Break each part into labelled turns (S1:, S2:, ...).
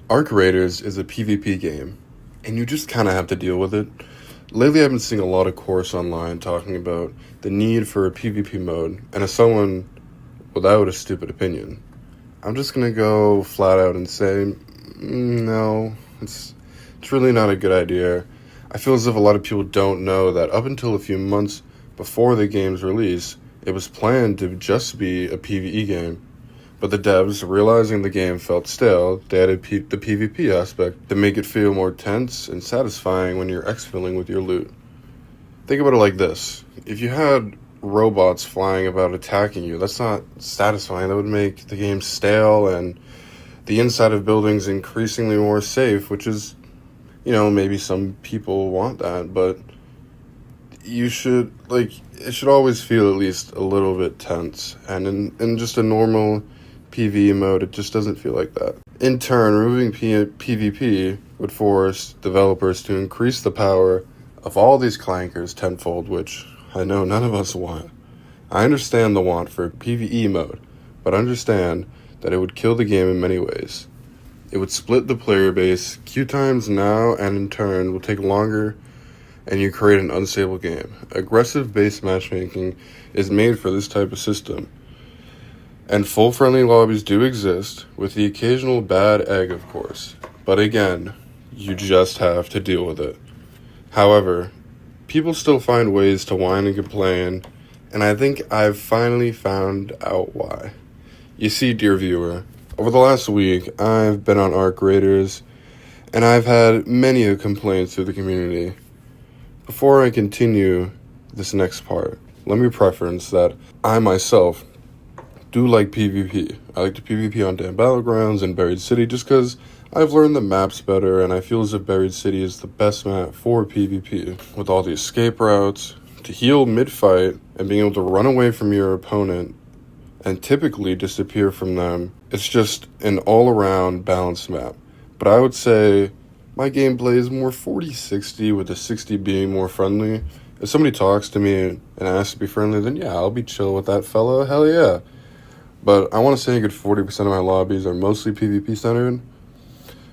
S1: Arc Raiders is a PvP game, and you just kind of have to deal with it. Lately, I've been seeing a lot of course online talking about the need for a PvP mode, and as someone without a stupid opinion, I'm just gonna go flat out and say, no, it's really not a good idea. I feel as if a lot of people don't know that up until a few months before the game's release, it was planned to just be a PvE game. But the devs, realizing the game felt stale, they added the PvP aspect to make it feel more tense and satisfying when you're exfilling with your loot. Think about it like this. If you had robots flying about attacking you, that's not satisfying. That would make the game stale and the inside of buildings increasingly more safe, which is, maybe some people want that, but it should always feel at least a little bit tense. And in just a normal PvE mode, it just doesn't feel like that. In turn, removing PvP would force developers to increase the power of all these clankers tenfold, which I know none of us want. I understand the want for PvE mode, but understand that it would kill the game in many ways. It would split the player base, queue times now and in turn will take longer, and you create an unstable game. Aggressive base matchmaking is made for this type of system. And full friendly lobbies do exist, with the occasional bad egg, of course. But again, you just have to deal with it. However, people still find ways to whine and complain, and I think I've finally found out why. You see, dear viewer, over the last week, I've been on Arc Raiders, and I've had many complaints through the community. Before I continue this next part, let me preference that I myself do like PvP. I like to PvP on Damn Battlegrounds and Buried City just because I've learned the maps better, and I feel as if Buried City is the best map for PvP. With all the escape routes, to heal mid-fight, and being able to run away from your opponent and typically disappear from them, it's just an all-around balanced map. But I would say my gameplay is more 40-60, with the 60 being more friendly. If somebody talks to me and asks to be friendly, then yeah, I'll be chill with that fellow, hell yeah. But I want to say a good 40% of my lobbies are mostly PvP centered.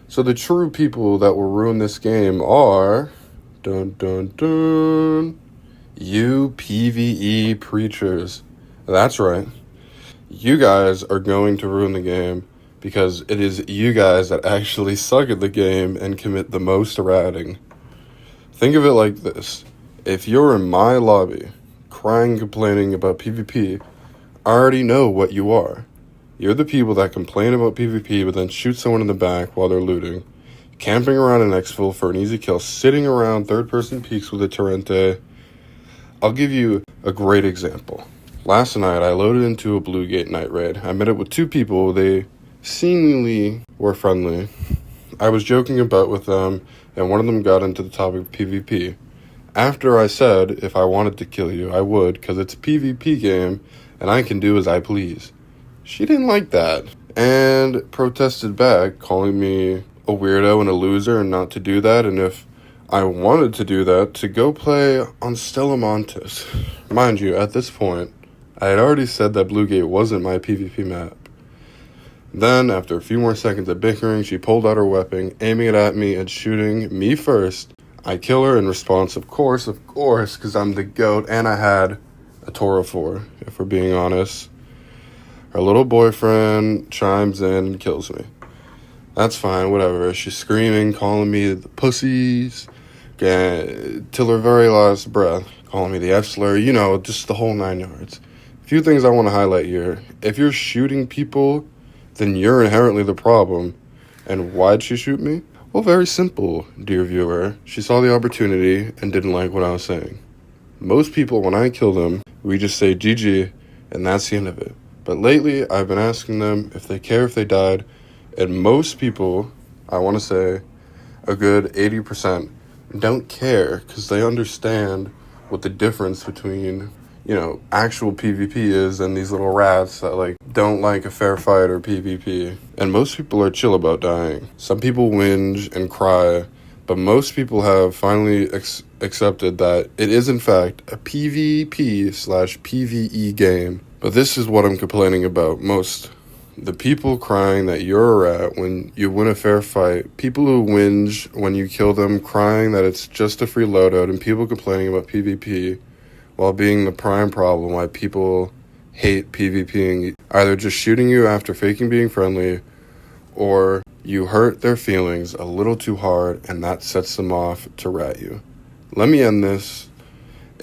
S1: So the true people that will ruin this game are, dun dun dun, you PvE preachers. That's right. You guys are going to ruin the game because it is you guys that actually suck at the game and commit the most ratting. Think of it like this. If you're in my lobby, crying, complaining about PvP, I already know what you are. You're the people that complain about PvP but then shoot someone in the back while they're looting, camping around an exfil for an easy kill, sitting around third-person peaks with a Torrente. I'll give you a great example. Last night, I loaded into a Blue Gate night raid. I met up with two people. They seemingly were friendly. I was joking about with them, and one of them got into the topic of PvP. After I said if I wanted to kill you, I would, because it's a PvP game, and I can do as I please. She didn't like that, and protested back, calling me a weirdo and a loser and not to do that, and if I wanted to do that, to go play on Stella Montes. Mind you, at this point, I had already said that Blue Gate wasn't my PvP map. Then, after a few more seconds of bickering, she pulled out her weapon, aiming it at me and shooting me first. I kill her in response, of course, because I'm the GOAT, and I had a Toro 4, if we're being honest. Her little boyfriend chimes in and kills me. That's fine, whatever. She's screaming, calling me the pussies, till her very last breath, calling me the F-slur, just the whole 9 yards. A few things I want to highlight here. If you're shooting people, then you're inherently the problem. And why'd she shoot me? Well, very simple, dear viewer. She saw the opportunity and didn't like what I was saying. Most people, when I kill them, we just say GG, and that's the end of it. But lately, I've been asking them if they care if they died, and most people, I want to say a good 80%, don't care because they understand what the difference between, actual PvP is and these little rats that, don't like a fair fight or PvP. And most people are chill about dying. Some people whinge and cry, but most people have finally accepted that it is, in fact, a PvP/PvE game. But this is what I'm complaining about most The people crying that you're a rat when you win a fair fight, people who whinge when you kill them crying that it's just a free loadout, and people complaining about PvP while being the prime problem why people hate PvPing, either just shooting you after faking being friendly, or you hurt their feelings a little too hard and that sets them off to rat you. Let me end this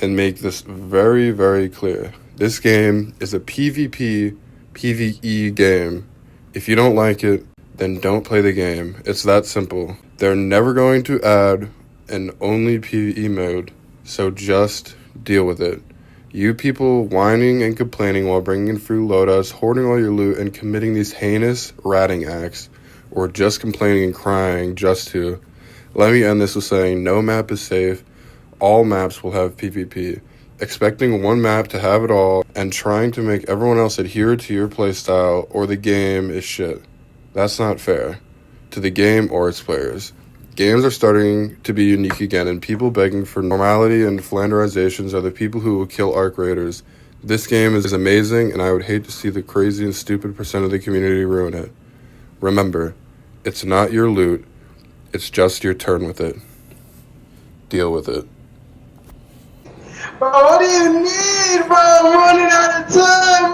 S1: and make this very, very clear. This game is a PvP, PvE game. If you don't like it, then don't play the game. It's that simple. They're never going to add an only PvE mode, so just deal with it. You people whining and complaining while bringing in free loadouts, hoarding all your loot, and committing these heinous ratting acts, or just complaining and crying just to. Let me end this with saying no map is safe. All maps will have PvP. Expecting one map to have it all and trying to make everyone else adhere to your playstyle or the game is shit. That's not fair to the game or its players. Games are starting to be unique again, and people begging for normality and flanderizations are the people who will kill arc raiders. This game is amazing, and I would hate to see the crazy and stupid percent of the community ruin it. Remember, it's not your loot, it's just your turn with it. Deal with it.
S2: Bro, what do you need, bro? I'm running out of time.